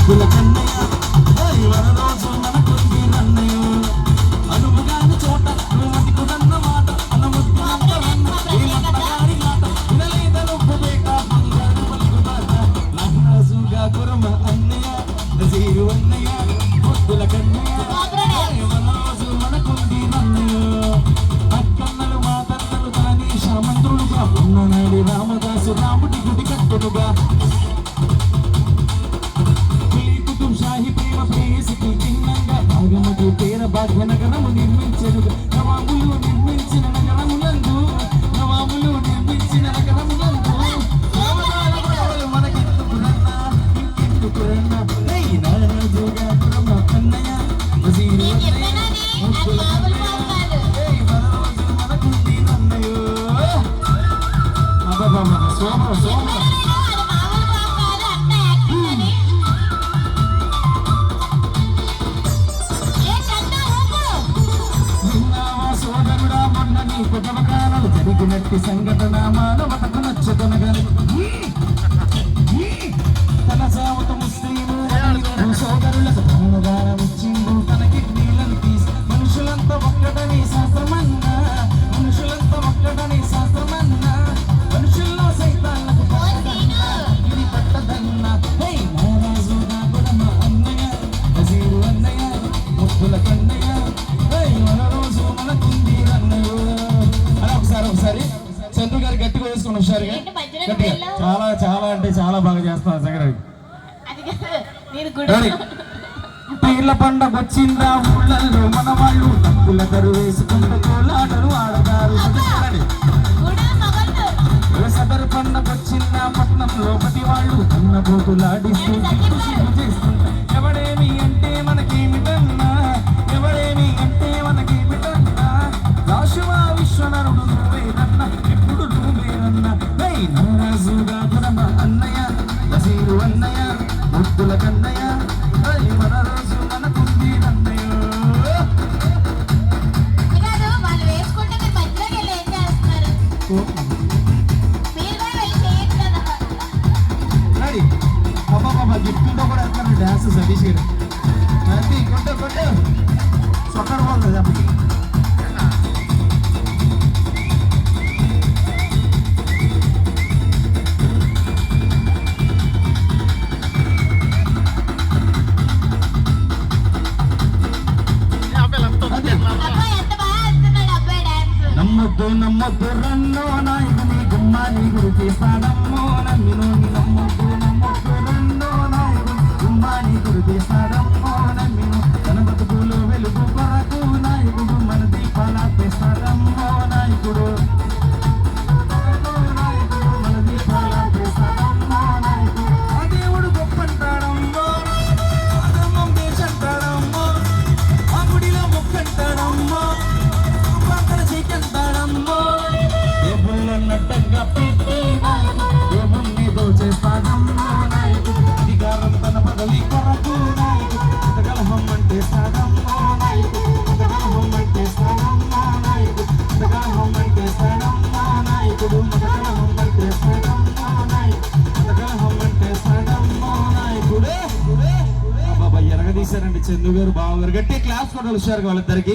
ముద్దుల కన్నయ్య మన రోజు మనకుంది నన్నయ్య అనువుగాని చోట నువ్వు మతికుదన్న మాట అన్న ముద్దులంతగారి మాట వినలేదను బేట బంగారు పలుకుబాట నహనాజుగా కురమ అన్నయ్య నజీరు అన్నయ్య ముద్దుల కన్నయ్య మన రోజు మనకుంది నన్నయ్య అక్కన్నలు మా తన్నలు తాని శామంతులుగా ఉన్ననాడి రామదాసు రాముడి గుడి కట్టునుగా భాగ్యనగరము నిర్మించెనుగా నవాబులు నిర్మించిన నగరములందు నవాబులు నిర్మించిన నగరములందు మనకెందుకురన్నా ఇంకెందుకురన్నా నారాజుగా కురమ అన్నయ్య వజీరు అన్నయ్య ముద్దుల కన్నయ్య మన రోజు మనకుంది నన్నయ్య అబ్బా సోమ జరిగినట్టి సంఘటన మానవతకు నచ్చదనగని తన సావత ముస్లిము సోదరులకు ప్రాణదానం ఇచ్చిండు తన కిడ్నీలను తీసి మనుషులంతా ఒక్కటని శాస్త్రమన్నా మనుషులంతా ఒక్కటని శాస్త్రమన్నా మనుషుల్లో సైతాలకు ఇది పట్టదన్నా నారాజుగా కురమ అన్నయ్య వజీరు అన్నయ్య ముద్దుల కన్నయ్య మన రోజు మనకుంది అన్నయ్య ఒకసారి చంద్రు గారు గట్టిగా వేసుకుని హుషారుగా గట్టిగా చాలా చాలా అంటే చాలా బాగా చేస్తున్నారు సంగతి పీర్ల పండగ వచ్చిందా ఊళ్ళల్లో మన వాళ్ళు తక్కుల కరు వేసుకుంటూ కోలాటలు ఆడతారు సదరు పండగ వచ్చిందా పట్నంలో ప్రతి వాళ్ళు అన్న బోతులాడిస్తూ చేస్తుంటారు ఎవడేమి అంటే మనకేమిటన్నా ఎవడేమి అంటే మనకేమిటన్నా రాశువా విశ్వనరుడు నువ్వేనన్నా ఇప్పుడు నువ్వేనన్నా నారాజుగా కురమ అన్నయ్య వజీరు అన్నయ్య ముద్దుల కన్నయ్య మన రోజు మనకుంది నన్నయ్య అబ్బాబా గిఫ్ట్తో కూడా వెళ్తాను డ్యాన్స్ సతీష్ గారు కొట్టు కొట్టు సొక్కడు పోతుంది అప్పటికి నమ్మొద్దు రన్నో నాయకుని గుమ్మాని గురి చేస్తాడమ్మో నమ్మినోని నమ్మొద్దు రన్నో నాయకుని గుమ్మాని గురి చేస్తాడమ్మో నమ్మిను తన బతుకులు వెలుగు కొరకు నాయకుడు మన దీపాల తెస్తాడమ్మో నాయకుడు మన దీపాల తెస్తాడమ్మో నాయకుడు ఆ దేవుడు గొప్పంటాడమ్మో ఆ ధర్మం దేశంటాడమ్మో ఆ గుడిలో మొక్కంటాడమ్మో నట్టంగా పెట్టి దేవుణ్ణి దోచేస్తాడమ్మో నాయకుడు అధికారం తన పదవి కొరకు నాయకుడు కలహం అంటే సాడమ్మో నాయకుడు కలహం అంటే సాడమ్మో నాయకుడు కలహం అంటే సాడమ్మో నాయకుడు కలహం అంటే సాడమ్మో నాయకుడు కలహం అంటే సాడమ్మో నాయకుడు బాబా ఎరగదీశారండి చందు గారు బావ గారు గట్టి క్లాస్ కొట్టాలి హుషారుగా వాళ్ళిద్దరికి.